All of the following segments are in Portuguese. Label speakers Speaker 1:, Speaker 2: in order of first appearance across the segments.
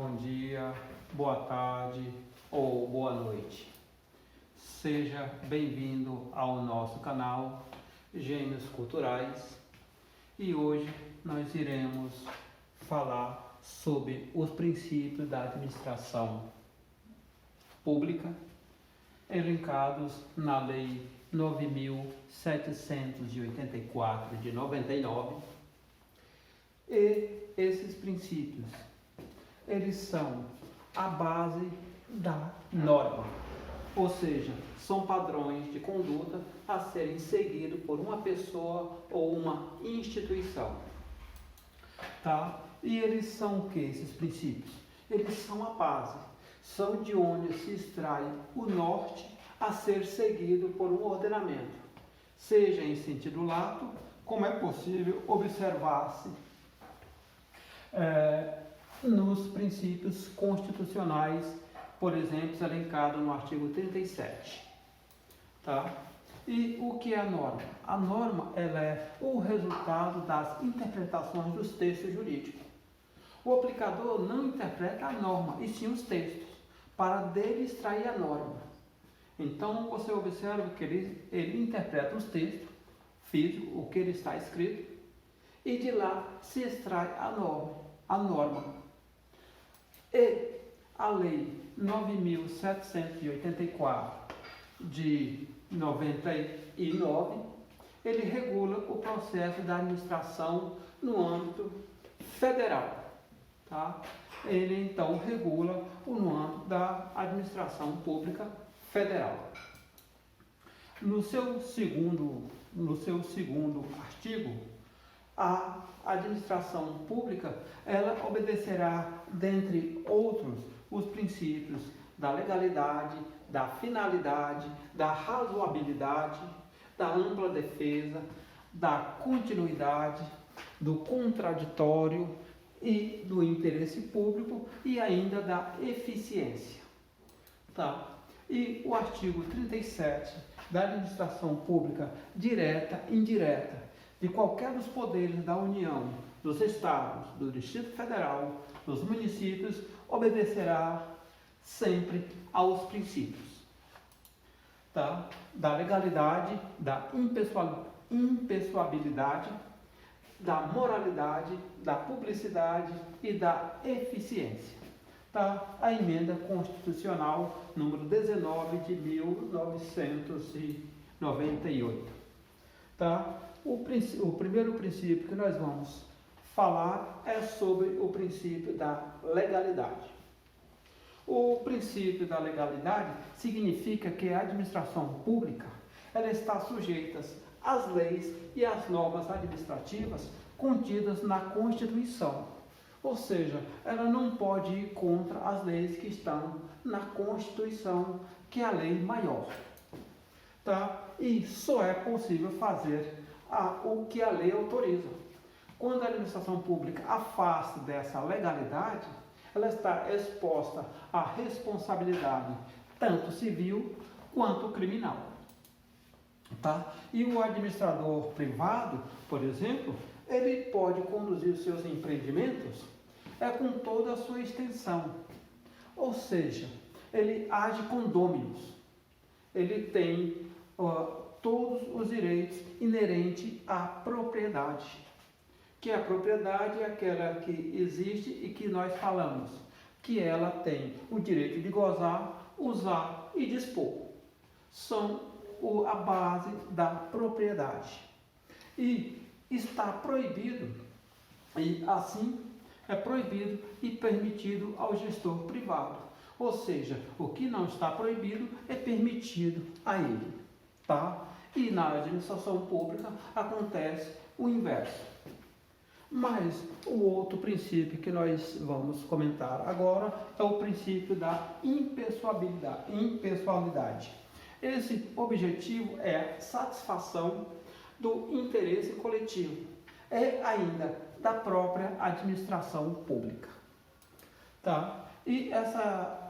Speaker 1: bom dia, boa tarde ou boa noite. Seja bem-vindo ao nosso canal Gênios Culturais e hoje nós iremos falar sobre os princípios da administração pública elencados na Lei 9.784 de 99 e esses princípios eles são a base da norma, ou seja, são padrões de conduta a serem seguidos por uma pessoa ou uma instituição, tá? E eles são o que, esses princípios? Eles são a base, são de onde se extrai o norte a ser seguido por um ordenamento, seja em sentido lato, como é possível observar-se nos princípios constitucionais, por exemplo, elencado no artigo 37. Tá? E o que é a norma? A norma ela é o resultado das interpretações dos textos jurídicos. O aplicador não interpreta a norma, e sim os textos, para dele extrair a norma. Então, você observa que ele interpreta os textos físicos, o que ele está escrito, e de lá se extrai a norma. E a Lei 9.784 de 99, ele regula o processo da administração no âmbito federal. Tá? Ele então regula no âmbito da administração pública federal. No seu segundo artigo, a administração pública, ela obedecerá, dentre outros, os princípios da legalidade, da finalidade, da razoabilidade, da ampla defesa, da continuidade, do contraditório e do interesse público e ainda da eficiência. Tá? E o artigo 37 da administração pública direta e indireta de qualquer dos poderes da União, dos Estados, do Distrito Federal, dos municípios, obedecerá sempre aos princípios, tá? Da legalidade, da impessoabilidade, da moralidade, da publicidade e da eficiência. Tá? A emenda constitucional número 19 de 1998. Tá? O primeiro princípio que nós vamos falar é sobre o princípio da legalidade. O princípio da legalidade significa que a administração pública ela está sujeita às leis e às normas administrativas contidas na Constituição. Ou seja, ela não pode ir contra as leis que estão na Constituição, que é a lei maior. Tá? E só é possível fazer o que a lei autoriza. Quando a administração pública afasta dessa legalidade, ela está exposta à responsabilidade tanto civil quanto criminal. Tá? E o administrador privado, por exemplo, ele pode conduzir os seus empreendimentos com toda a sua extensão. Ou seja, ele age condôminos. Ele tem todos os direitos inerentes à propriedade. Que a propriedade é aquela que existe e que nós falamos, que ela tem o direito de gozar, usar e dispor. São a base da propriedade. E está proibido, e assim é proibido e permitido ao gestor privado. Ou seja, o que não está proibido é permitido a ele. Tá? E na administração pública acontece o inverso. Mas o outro princípio que nós vamos comentar agora é o princípio da impessoalidade. Esse objetivo é a satisfação do interesse coletivo, é ainda da própria administração pública. Tá? E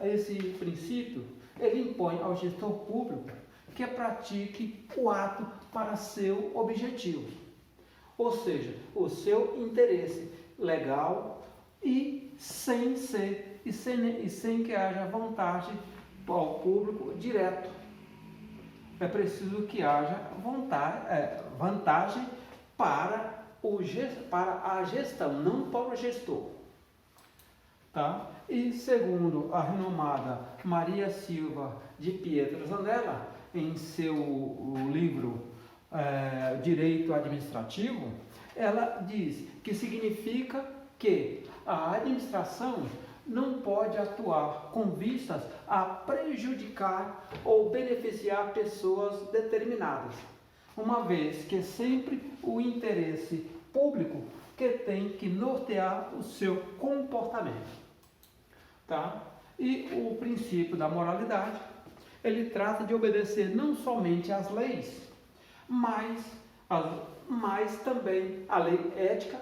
Speaker 1: esse princípio, ele impõe ao gestor público que pratique o ato para seu objetivo, ou seja, o seu interesse legal e sem que haja vantagem ao público direto. É preciso que haja vantagem para a gestão, não para o gestor. Tá? E segundo a renomada Maria Silva de Pietro Zanella, em seu livro Direito Administrativo, ela diz que significa que a administração não pode atuar com vistas a prejudicar ou beneficiar pessoas determinadas, uma vez que é sempre o interesse público que tem que nortear o seu comportamento. Tá? E o princípio da moralidade, ele trata de obedecer não somente às leis, mas também à lei ética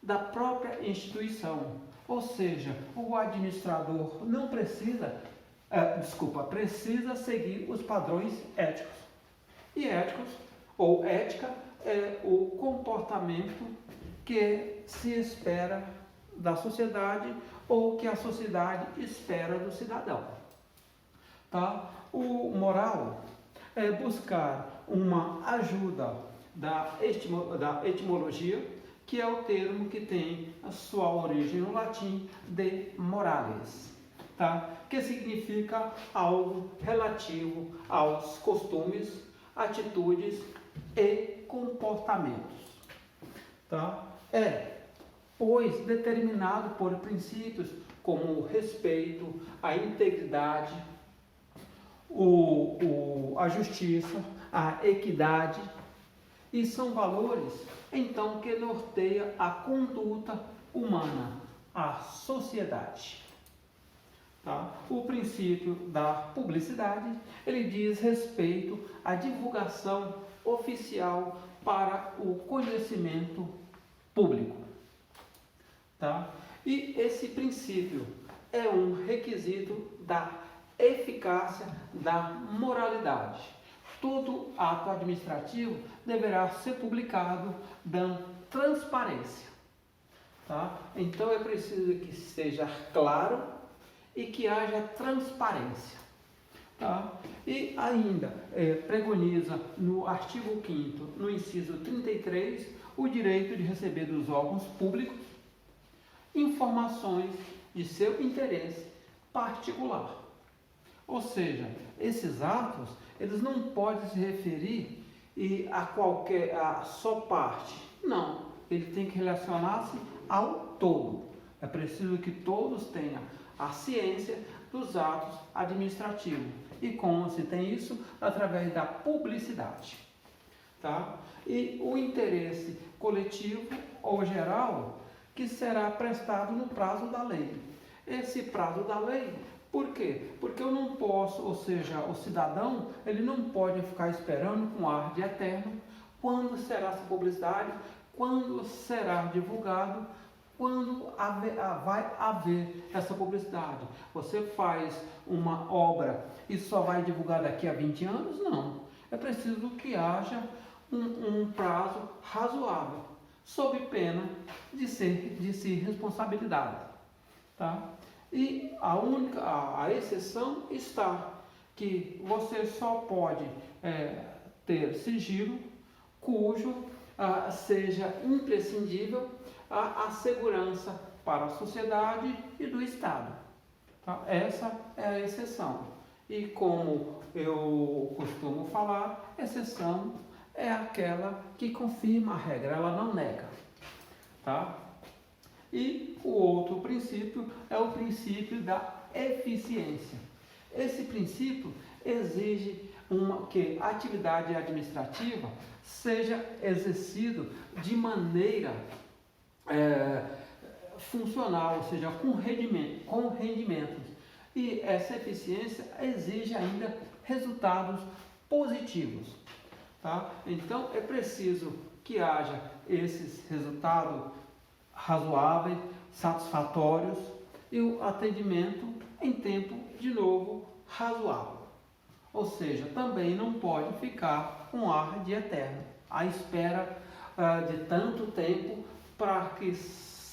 Speaker 1: da própria instituição. Ou seja, o administrador não precisa seguir os padrões éticos. E ética é o comportamento que se espera da sociedade ou que a sociedade espera do cidadão. Tá? O moral é buscar uma ajuda da etimologia, que é o termo que tem a sua origem no latim de morales, tá? Que significa algo relativo aos costumes, atitudes e comportamentos. Tá? Pois, determinado por princípios como o respeito, a integridade, a justiça, a equidade, e são valores, então, que norteia a conduta humana, a sociedade. Tá? O princípio da publicidade, ele diz respeito à divulgação oficial para o conhecimento público. Tá? E esse princípio é um requisito da eficácia da moralidade. Todo ato administrativo deverá ser publicado dando transparência. Tá? Então é preciso que seja claro e que haja transparência. Tá? E ainda preconiza no artigo 5º, no inciso 33, o direito de receber dos órgãos públicos informações de seu interesse particular. Ou seja, esses atos, eles não podem se referir a só parte. Não, ele tem que relacionar-se ao todo. É preciso que todos tenham a ciência dos atos administrativos. E como se tem isso? Através da publicidade. Tá? E o interesse coletivo ou geral, que será prestado no prazo da lei. Esse prazo da lei, por quê? Porque eu não posso, ou seja, o cidadão, ele não pode ficar esperando com ar de eterno quando será essa publicidade, quando será divulgado, quando vai haver essa publicidade. Você faz uma obra e só vai divulgar daqui a 20 anos? Não. É preciso que haja um prazo razoável, sob pena de se responsabilidade. Tá? E a exceção está que você só pode ter sigilo cujo seja imprescindível a segurança para a sociedade e do Estado. Tá? Essa é a exceção. E como eu costumo falar, exceção é aquela que confirma a regra, ela não nega. Tá? E o outro princípio é o princípio da eficiência. Esse princípio exige que a atividade administrativa seja exercida de maneira funcional, ou seja, com rendimentos. E essa eficiência exige ainda resultados positivos. Tá? Então, é preciso que haja esses resultados razoáveis, satisfatórios e o atendimento em tempo, de novo, razoável. Ou seja, também não pode ficar com ar de eterno, à espera de tanto tempo para que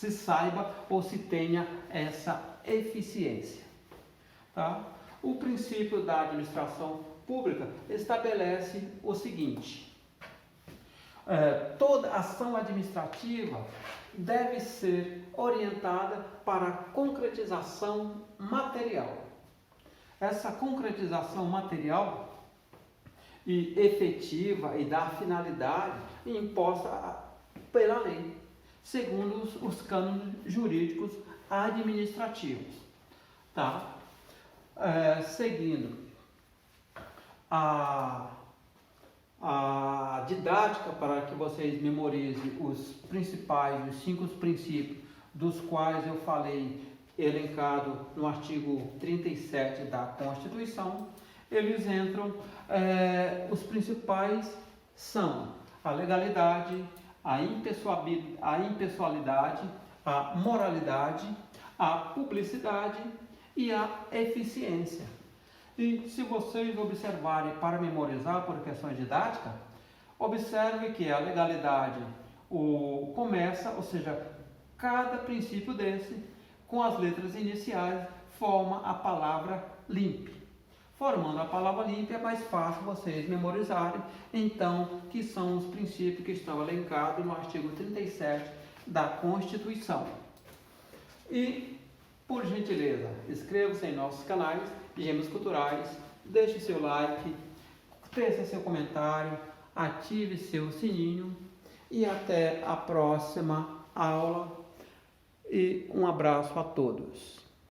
Speaker 1: se saiba ou se tenha essa eficiência. Tá? O princípio da administração pública estabelece o seguinte: toda ação administrativa deve ser orientada para a concretização material. Essa concretização material e efetiva e da finalidade imposta pela lei, segundo os cânones jurídicos administrativos. Tá? Seguindo a didática, para que vocês memorizem os principais, os 5 princípios, dos quais eu falei, elencado no artigo 37 da Constituição, eles entram, os principais são a legalidade, a impessoalidade, a moralidade, a publicidade e a eficiência. E se vocês observarem para memorizar por questões didáticas, observe que a legalidade começa, ou seja, cada princípio desse, com as letras iniciais, forma a palavra limpe. Formando a palavra limpe é mais fácil vocês memorizarem, então, que são os princípios que estão elencados no artigo 37 da Constituição. E, por gentileza, inscreva-se em nossos canais Gêmeos Culturais, deixe seu like, teça seu comentário, ative seu sininho e até a próxima aula e um abraço a todos.